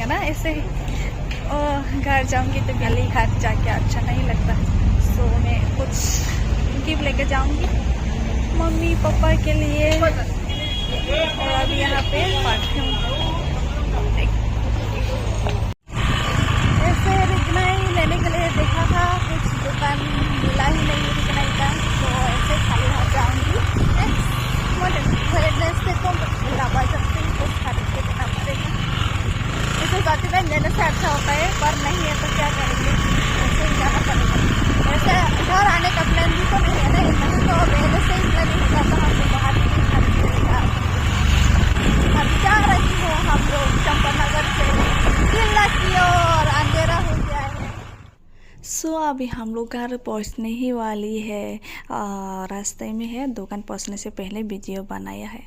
लगेगा ना ऐसे ही। और घर जाऊंगी तो गली घर जाके अच्छा नहीं लगता, सो मैं कुछ गिफ्ट लेके जाऊंगी मम्मी पापा के लिए। और अभी यहाँ पे परफ्यूम ऐसे रिकनाई लेने के लिए देखा था, कुछ दुकान मिला ही नहीं रिकनाई का, तो ऐसे खाली यहाँ जाऊंगी कुछ खरीद के देना पड़ेगा। ऐसे जाती टाइम लेने से अच्छा होता है, पर नहीं है तो क्या करेंगे, ऐसे ही जाना पड़ेगा। ऐसे घर आने का प्लान भी तो नहीं है ना, नहीं तो पहले से ही प्लान हो जाता हम लोग बाहर खरीदेगा। अभी जा रही हूँ हम लोग चंपानगर से किला की ओर, अंधेरा हो गया है। सो अभी हम लोग घर पहुँचने ही वाली है, रास्ते में है, दुकान पहुँचने से पहले वीडियो बनाया है।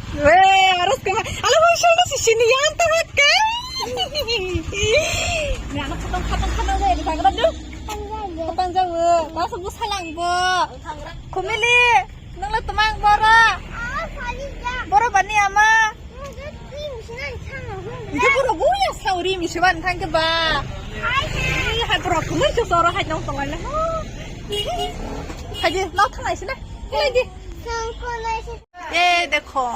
harus ke alam usul si sini yang termakan ni anak katang gue di Tangerang tuh katang jauh langsung gue salang bo kumili nang lo temang bora bani ama itu bora buya sauri misiwan tang ke ba hai bora kumir ke soro hai nong tongan lah haji lau thang này sini lagi ये देखो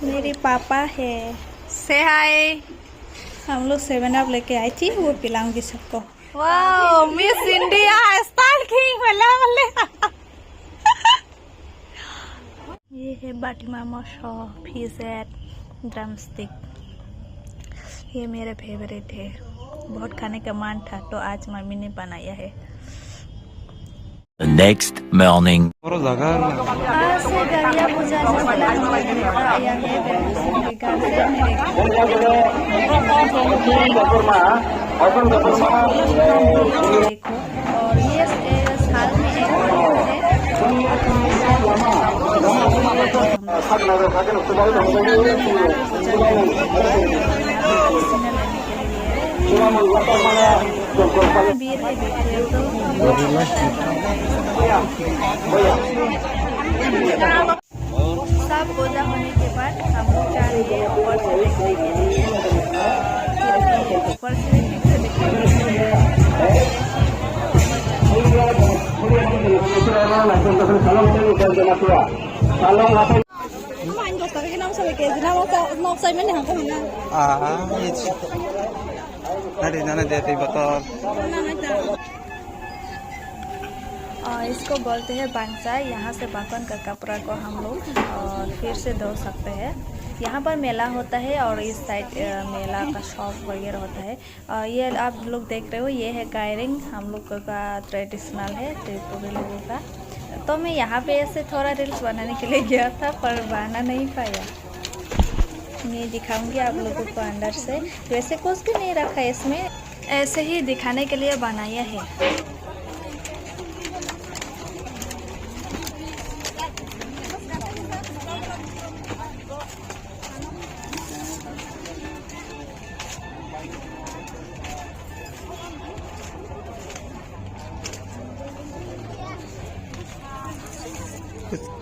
मेरी पापा है, से हाय। हम लोग 7 up लेके आई थी, वो पिलाऊंगी सबको। वाह मिस इंडिया स्टार किंग वाला वाले ये है बाटी मामा शॉप फिश एंड ड्रमस्टिक, ये मेरे फेवरेट है, बहुत खाने का मन था तो आज मम्मी ने बनाया है। The next morning. आज से गरिया पूजा आया है देखो, और ये साल में बीर है बेटे सब पूजा होने के बाद हम लोग जा रहे हैं ऊपर से देखने के लिए, ऊपर से इसको बोलते हैं बांसा। यहाँ से बर्तन का कपड़ा को हम लोग और फिर से धो सकते हैं। यहाँ पर मेला होता है और इस साइड मेला का शॉप वगैरह होता है। ये आप लोग देख रहे हो, ये है गायरिंग, हम लोग का ट्रेडिशनल है त्रिपुरी लोगों का। तो मैं यहाँ पे ऐसे थोड़ा रील्स बनाने के लिए गया था पर बना नहीं पाया। मैं दिखाऊंगी आप लोगों को अंदर से, वैसे कुछ भी नहीं रखा है इसमें, ऐसे ही दिखाने के लिए बनाया है।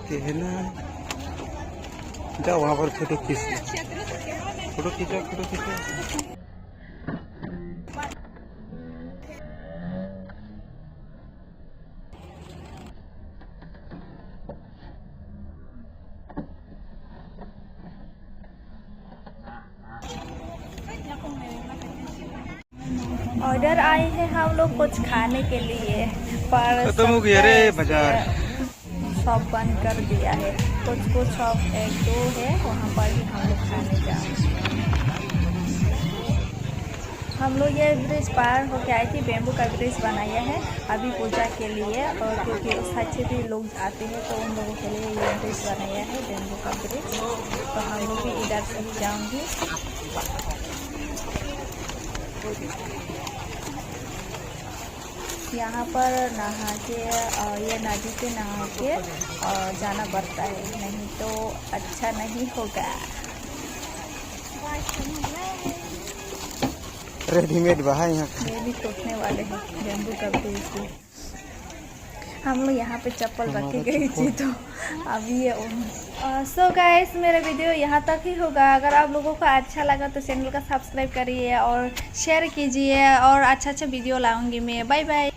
कहना जाओ वहाँ पर फोटो खींचो। ऑर्डर आए हैं हम लोग कुछ खाने के लिए, पर बाजार शॉप बंद कर दिया है। कुछ शॉप 1-2 है, वहाँ पर ही हम लोग खाने जाएंगे। हम लोग ये ब्रिज पार होके आए थे, बेम्बू का ब्रिज बनाया है अभी पूजा के लिए, और क्योंकि उस साइड से भी लोग आते हैं तो उन लोगों के लिए ये ब्रिज बनाया है बेम्बू का ब्रिज। तो हम लोग भी इधर से ही जाऊँगी। यहाँ पर नहा के ये नदी से नहा के जाना पड़ता है, नहीं तो अच्छा नहीं होगा। रेडीमेड बाहर यहाँ ये भी टूटने वाले हैं बेम्बू का ब्रिज भी। हम लोग यहाँ पे चप्पल रख के गई थी तो अभी ये सो गाइस मेरा वीडियो यहाँ तक ही होगा। अगर आप लोगों को अच्छा लगा तो चैनल का सब्सक्राइब करिए और शेयर कीजिए और अच्छा वीडियो लाऊंगी मैं। Bye bye.